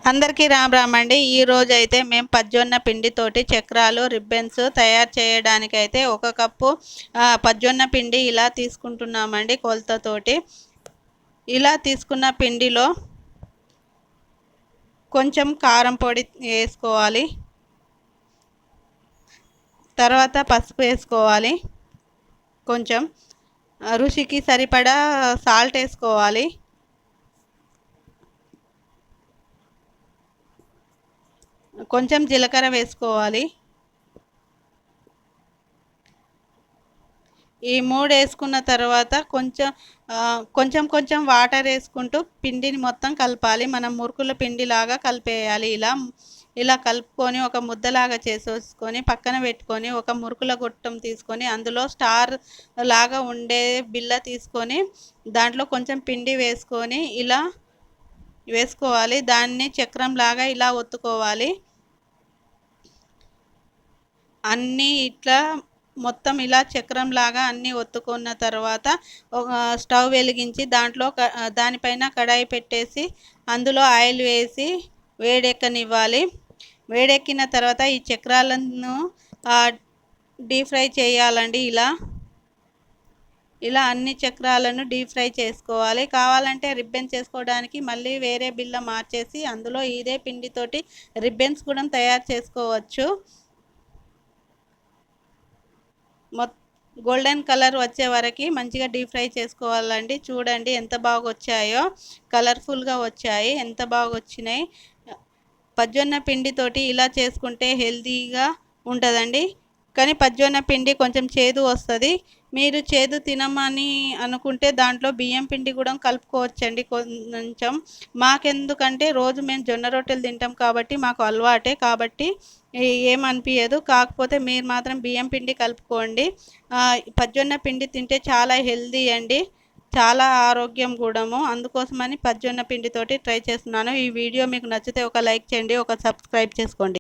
అందరికీ రామ్ రామ్ అండి. ఈరోజు అయితే మేము పజ్జొన్న పిండితోటి చక్రాలు రిబ్బన్స్ తయారు చేయడానికైతే ఒక కప్పు పజ్జొన్న పిండి ఇలా తీసుకుంటున్నామండి కొలతతోటి. ఇలా తీసుకున్న పిండిలో కొంచెం కారం పొడి వేసుకోవాలి, తర్వాత పసుపు వేసుకోవాలి, కొంచెం రుచికి సరిపడా సాల్ట్ వేసుకోవాలి, కొంచెం జీలకర్ర వేసుకోవాలి. ఈ మూడు వేసుకున్న తర్వాత కొంచెం కొంచెం వాటర్ వేసుకుంటూ పిండిని మొత్తం కలపాలి. మనం మురుకుల పిండిలాగా కలిపేయాలి. ఇలా కలుపుకొని ఒక ముద్దలాగా చేసేసుకొని పక్కన పెట్టుకొని ఒక మురుకుల గొట్టం తీసుకొని అందులో స్టార్ లాగా ఉండే బిళ్ళ తీసుకొని దాంట్లో కొంచెం పిండి వేసుకొని ఇలా వేసుకోవాలి. దాన్ని చక్రం లాగా ఇలా ఒత్తుకోవాలి. అన్నీ ఇట్లా మొత్తం ఇలా చక్రం లాగా అన్నీ ఒత్తుకున్న తర్వాత స్టవ్ వెలిగించి దానిపైన కడాయి పెట్టేసి అందులో ఆయిల్ వేసి వేడెక్కనివ్వాలి. వేడెక్కిన తర్వాత ఈ చక్రాలను డీప్ ఫ్రై చేయాలండి. ఇలా అన్ని చక్రాలను డీప్ ఫ్రై చేసుకోవాలి. కావాలంటే రిబ్బన్ చేసుకోవడానికి మళ్ళీ వేరే బిళ్ళ మార్చేసి అందులో ఇదే పిండితోటి రిబ్బన్స్ కూడా తయారు చేసుకోవచ్చు. గోల్డెన్ కలర్ వచ్చే వరకు మంచిగా డీప్ ఫ్రై చేసుకోవాలండి. చూడండి ఎంత బాగా వచ్చాయో, కలర్ఫుల్గా వచ్చాయి, ఎంత బాగా వచ్చినాయి. పజ్జొన్న పిండితోటి ఇలా చేసుకుంటే హెల్తీగా ఉంటుందండి. కానీ పజ్జొన్న పిండి కొంచెం చేదు వస్తుంది. మీరు చేదు తినమని అనుకుంటే దాంట్లో బియ్యం పిండి కూడా కలుపుకోవచ్చండి కొంచెం. మాకెందుకంటే రోజు మేము జొన్న రొట్టెలు తింటాం కాబట్టి మాకు అలవాటే, కాబట్టి ఏమనిపించదు. కాకపోతే మీరు మాత్రం బియ్యం పిండి కలుపుకోండి. పజ్జొన్న పిండి తింటే చాలా హెల్తీ అండి, చాలా ఆరోగ్యం కూడాము. అందుకోసమని పజ్జొన్న పిండితోటి ట్రై చేస్తున్నాను. ఈ వీడియో మీకు నచ్చితే ఒక లైక్ చేయండి, ఒక సబ్స్క్రైబ్ చేసుకోండి.